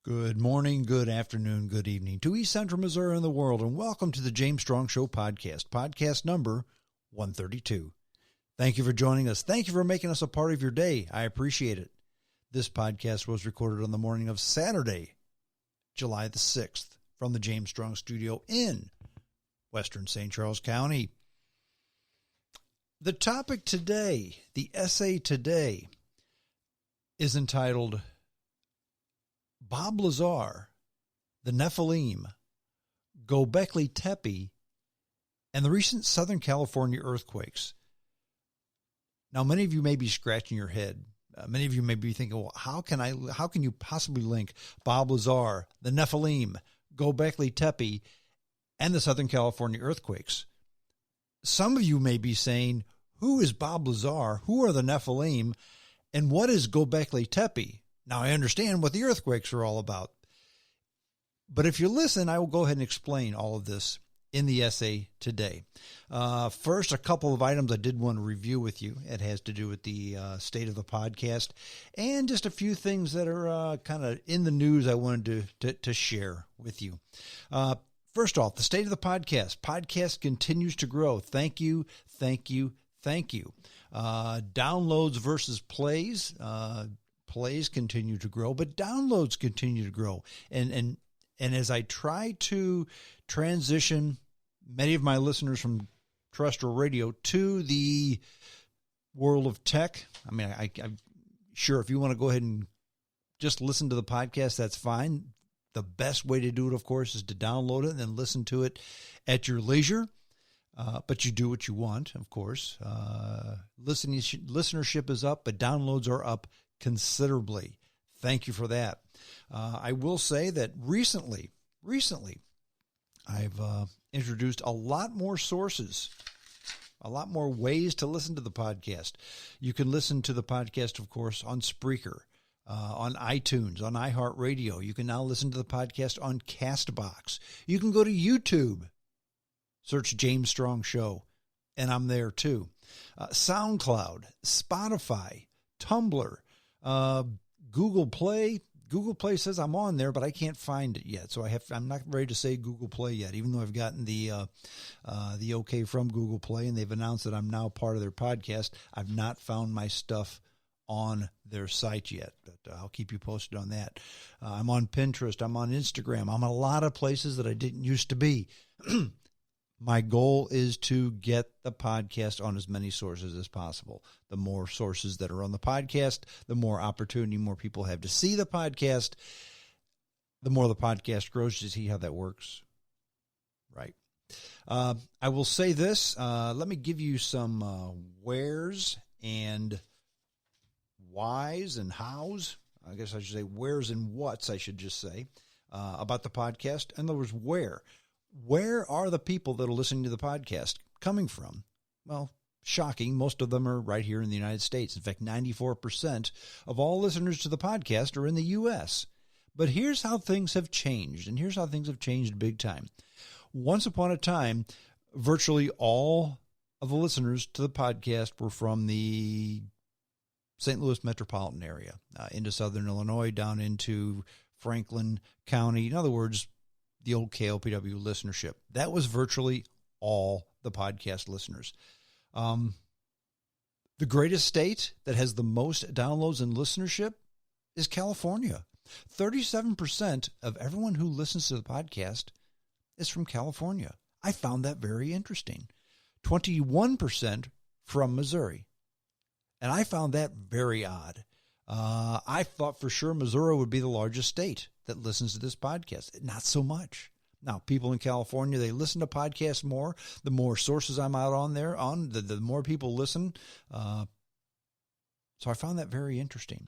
Good morning, good afternoon, good evening to East Central Missouri and the world, and welcome to the James Strong Show podcast number 132. Thank you for joining us. Thank you for making us a part of your day. I appreciate it. This podcast was recorded on the morning of Saturday, July the 6th, from the James Strong Studio in Western St. Charles County. The topic today, the essay today, is entitled Bob Lazar, the Nephilim, Gobekli Tepe, and the recent Southern California earthquakes. Now, many of you may be scratching your head. Many of you may be thinking, well, how can you possibly link Bob Lazar, the Nephilim, Gobekli Tepe, and the Southern California earthquakes? Some of you may be saying, who is Bob Lazar? Who are the Nephilim? And what is Gobekli Tepe? Now, I understand what the earthquakes are all about. But if you listen, I will go ahead and explain all of this in the essay today. First, a couple of items I did want to review with you. It has to do with the state of the podcast and just a few things that are kind of in the news I wanted to share with you. First off, the state of the podcast. Podcast continues to grow. Thank you, thank you, thank you. Downloads versus plays. Plays continue to grow, but downloads continue to grow. And as I try to transition many of my listeners from terrestrial radio to the world of tech, I mean, I'm sure if you want to go ahead and just listen to the podcast, that's fine. The best way to do it, of course, is to download it and then listen to it at your leisure. But you do what you want, of course. Listenership is up, but downloads are up considerably. Thank you for that. I will say that recently, I've introduced a lot more sources, a lot more ways to listen to the podcast. You can listen to the podcast, of course, on Spreaker, on iTunes, on iHeartRadio. You can now listen to the podcast on CastBox. You can go to YouTube, search James Strong Show, and I'm there too. SoundCloud, Spotify, Tumblr, Google Play. Google Play says I'm on there, but I can't find it yet. So I'm not ready to say Google Play yet, even though I've gotten the okay from Google Play, and they've announced that I'm now part of their podcast. I've not found my stuff on their site yet, but I'll keep you posted on that. I'm on Pinterest. I'm on Instagram. I'm on a lot of places that I didn't used to be. My goal is to get the podcast on as many sources as possible. The more sources that are on the podcast, the more opportunity more people have to see the podcast, the more the podcast grows. You see how that works? Right. I will say this. Let me give you some wheres and whys and hows. I guess I should say wheres and whats, I should just say, about the podcast. In other words, where. Where are the people that are listening to the podcast coming from? Well, shocking. Most of them are right here in the United States. In fact, 94% of all listeners to the podcast are in the U.S. But here's how things have changed, and here's how things have changed big time. Once upon a time, virtually all of the listeners to the podcast were from the St. Louis metropolitan area, into southern Illinois, down into Franklin County. In other words, the old KOPW listenership. That was virtually all the podcast listeners. The greatest state that has the most downloads and listenership is California. 37% of everyone who listens to the podcast is from California. I found that very interesting. 21% from Missouri. And I found that very odd. I thought for sure Missouri would be the largest state that listens to this podcast. Not so much. Now, people in California, they listen to podcasts more. The more sources I'm out on there, the more people listen. So I found that very interesting.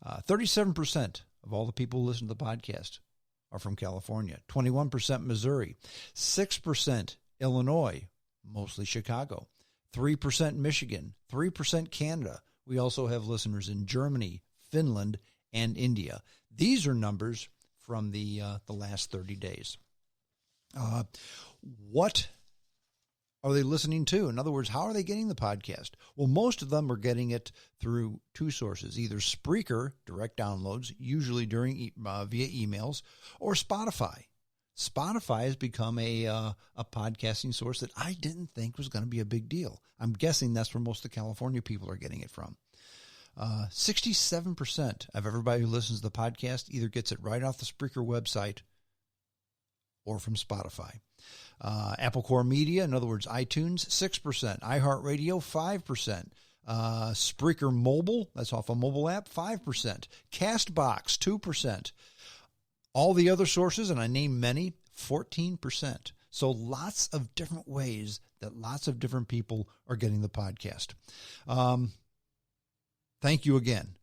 37% of all the people who listen to the podcast are from California. 21% Missouri. 6% Illinois, mostly Chicago. 3% Michigan. 3% Canada. We also have listeners in Germany, Finland, and India. These are numbers from the last 30 days. What are they listening to? In other words, how are they getting the podcast? Well, most of them are getting it through two sources, either Spreaker, direct downloads, usually via emails, or Spotify. Spotify has become a podcasting source that I didn't think was going to be a big deal. I'm guessing that's where most of the California people are getting it from. 67% of everybody who listens to the podcast either gets it right off the Spreaker website or from Spotify. Apple Core Media, in other words, iTunes, 6%. iHeartRadio, 5%. Spreaker Mobile, that's off a mobile app, 5%. CastBox, 2%. All the other sources, and I named many, 14%. So lots of different ways that lots of different people are getting the podcast. Thank you again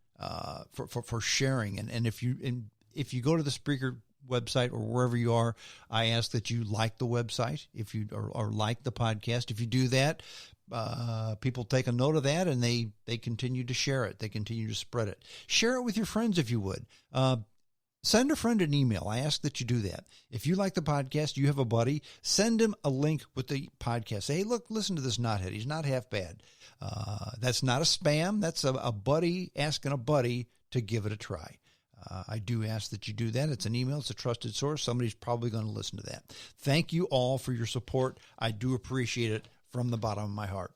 for sharing. And if you go to the Spreaker website or wherever you are, I ask that you like the website if you or like the podcast. If you do that, people take a note of that and they continue to share it. They continue to spread it. Share it with your friends if you would. Send a friend an email. I ask that you do that. If you like the podcast, you have a buddy, send him a link with the podcast. Say, hey, look, listen to this knothead. He's not half bad. That's not a spam. That's a buddy asking a buddy to give it a try. I do ask that you do that. It's an email. It's a trusted source. Somebody's probably going to listen to that. Thank you all for your support. I do appreciate it from the bottom of my heart.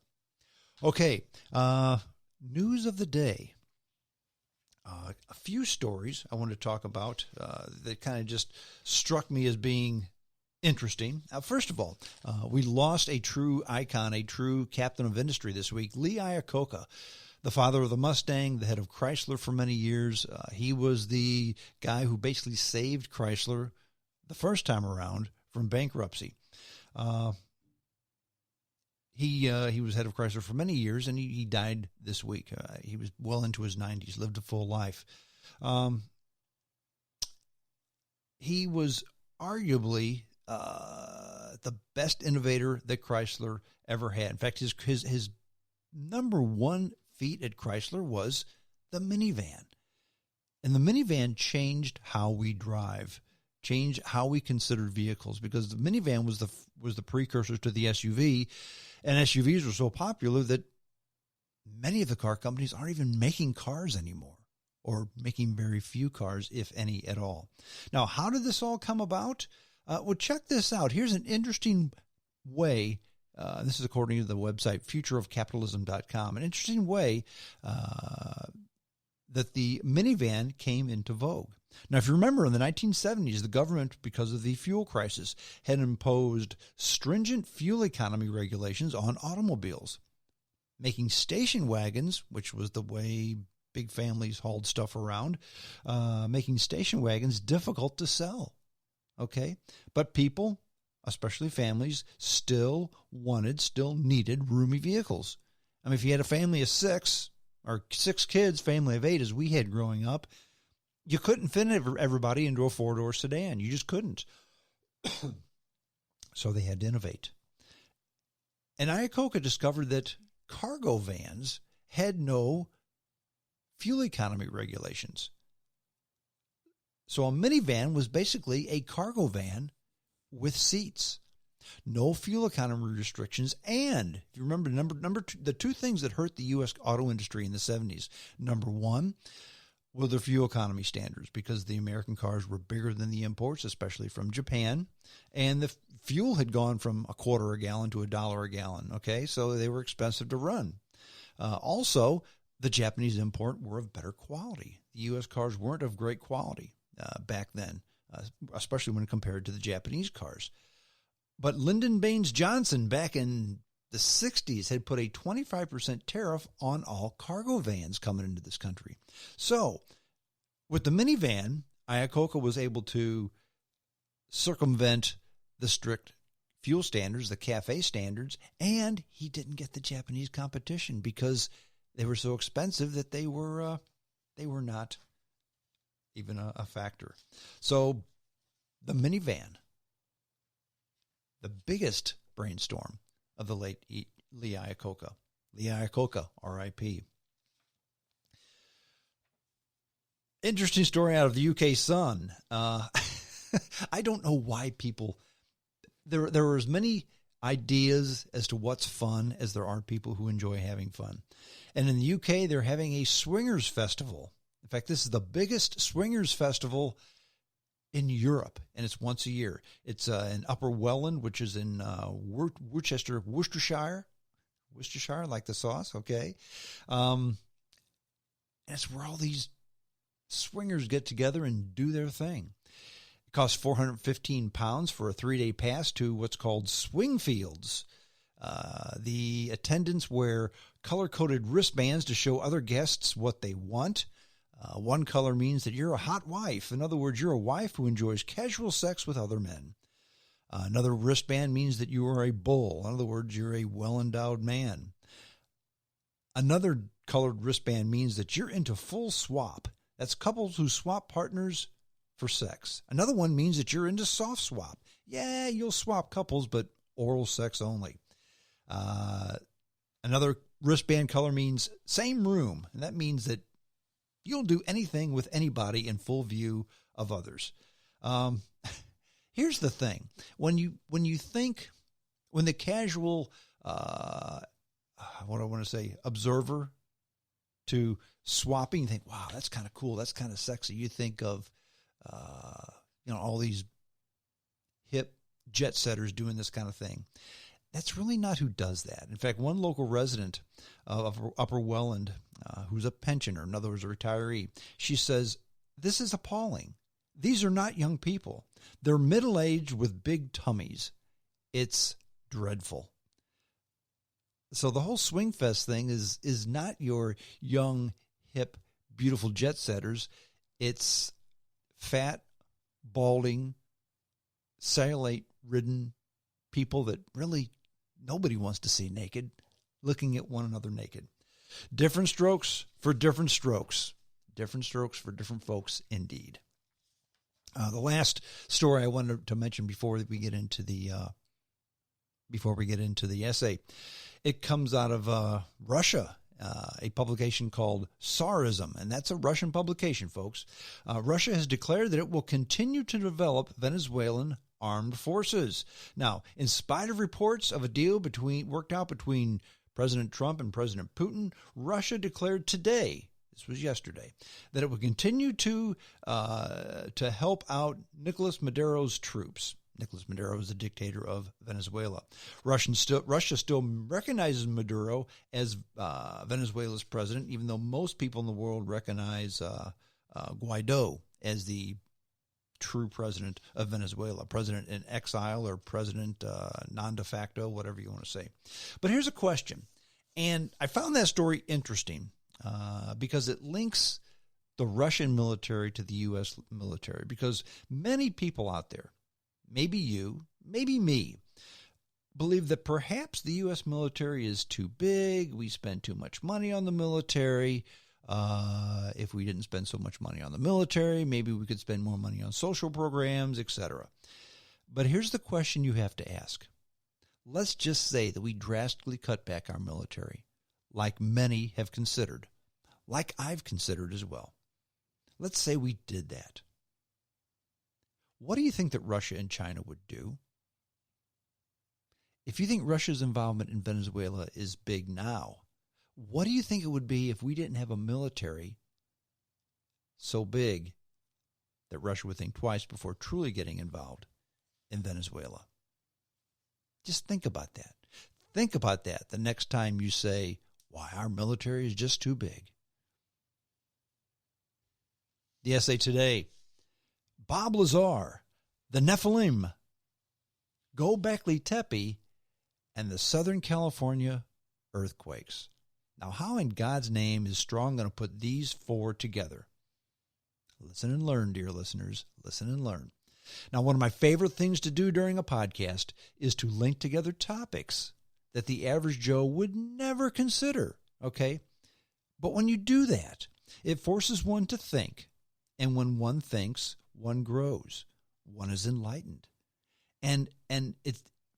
Okay, news of the day. A few stories I want to talk about that kind of just struck me as being interesting. First of all, we lost a true icon, a true captain of industry this week, Lee Iacocca, the father of the Mustang, the head of Chrysler for many years. He was the guy who basically saved Chrysler the first time around from bankruptcy. He was head of Chrysler for many years, and he died this week. He was well into his 90s, lived a full life. He was arguably the best innovator that Chrysler ever had. In fact, his number one feat at Chrysler was the minivan. And the minivan changed how we drive, changed how we considered vehicles, because the minivan was the precursor to the SUV, and SUVs were so popular that many of the car companies aren't even making cars anymore, or making very few cars, if any at all. Now, how did this all come about? Well, check this out. Here's an interesting way. This is according to the website futureofcapitalism.com. An interesting way that the minivan came into vogue. Now, if you remember, in the 1970s, the government, because of the fuel crisis, had imposed stringent fuel economy regulations on automobiles, making station wagons, which was the way big families hauled stuff around, making station wagons difficult to sell. Okay? But people, especially families, still needed roomy vehicles. I mean, if you had a family of six, or 6 kids, family of 8, as we had growing up, you couldn't fit everybody into a 4-door sedan. You just couldn't. So they had to innovate. And Iacocca discovered that cargo vans had no fuel economy regulations. So a minivan was basically a cargo van with seats. No fuel economy restrictions. And if you remember, number two, the two things that hurt the U.S. auto industry in the 70s, number one, were the fuel economy standards, because the American cars were bigger than the imports, especially from Japan. And the fuel had gone from $0.25 a gallon to $1 a gallon. Okay, so they were expensive to run. Also, the Japanese import were of better quality. The U.S. cars weren't of great quality back then, especially when compared to the Japanese cars. But Lyndon Baines Johnson, back in the 60s, had put a 25% tariff on all cargo vans coming into this country. So with the minivan, Iacocca was able to circumvent the strict fuel standards, the CAFE standards, and he didn't get the Japanese competition because they were so expensive that they were not even a factor. So the minivan, the biggest brainstorm of the late Lee Iacocca. Lee Iacocca, R.I.P. Interesting story out of the UK Sun. I don't know why people... There were as many ideas as to what's fun as there are people who enjoy having fun. And in the UK, they're having a swingers festival. In fact, this is the biggest swingers festival in Europe, and it's once a year. It's in Upper Welland, which is in Worcestershire, like the sauce, okay? And it's where all these swingers get together and do their thing. It costs £415 for a 3-day pass to what's called swing fields. The attendants wear color-coded wristbands to show other guests what they want. One color means that you're a hot wife. In other words, you're a wife who enjoys casual sex with other men. Another wristband means that you are a bull. In other words, you're a well-endowed man. Another colored wristband means that you're into full swap. That's couples who swap partners for sex. Another one means that you're into soft swap. Yeah, you'll swap couples, but oral sex only. Another wristband color means same room, and that means that you'll do anything with anybody in full view of others. Here's the thing. When the casual, observer to swapping, you think, wow, that's kind of cool. That's kind of sexy. You think of, all these hip jet setters doing this kind of thing. That's really not who does that. In fact, one local resident of Upper Welland, who's a pensioner, in other words, a retiree, she says, this is appalling. These are not young people. They're middle-aged with big tummies. It's dreadful. So the whole Swing Fest thing is not your young, hip, beautiful jet setters. It's fat, balding, cellulite-ridden people that really nobody wants to see naked, looking at one another naked. Different strokes for different strokes. Different strokes for different folks, indeed. The last story I wanted to mention before we get into the essay, it comes out of Russia, a publication called Tsarism, and that's a Russian publication, folks. Russia has declared that it will continue to develop Venezuelan armed forces. Now, in spite of reports of a deal worked out between President Trump and President Putin, Russia declared today, this was yesterday, that it would continue to help out Nicolas Maduro's troops. Nicolas Maduro is the dictator of Venezuela. Russia still recognizes Maduro as Venezuela's president, even though most people in the world recognize Guaido as the true president of Venezuela, president in exile or president non-de facto, whatever you want to say. But here's a question, and I found that story interesting because it links the Russian military to the U.S. military, because many people out there, maybe you, maybe me, believe that perhaps the U.S. military is too big, we spend too much money on the military. If we didn't spend so much money on the military, maybe we could spend more money on social programs, etc. But here's the question you have to ask. Let's just say that we drastically cut back our military, like many have considered, like I've considered as well. Let's say we did that. What do you think that Russia and China would do? If you think Russia's involvement in Venezuela is big now, what do you think it would be if we didn't have a military so big that Russia would think twice before truly getting involved in Venezuela? Just think about that. Think about that the next time you say, why, our military is just too big. The essay today, Bob Lazar, the Nephilim, Gobekli Tepe, and the Southern California earthquakes. Now, how in God's name is Strong going to put these four together? Listen and learn, dear listeners. Listen and learn. Now, one of my favorite things to do during a podcast is to link together topics that the average Joe would never consider, okay? But when you do that, it forces one to think. And when one thinks, one grows. One is enlightened. And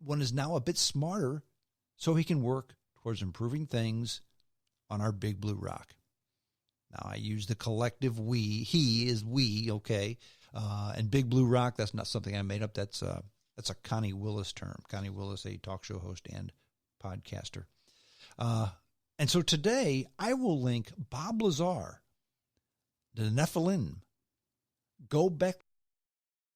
one is now a bit smarter so he can work towards improving things on our big blue rock. Now, I use the collective we. He is we, okay? And big blue rock, that's not something I made up. That's That's a Connie Willis term. Connie Willis, a talk show host and podcaster. And so today I will link Bob Lazar, the Nephilim, Gobekli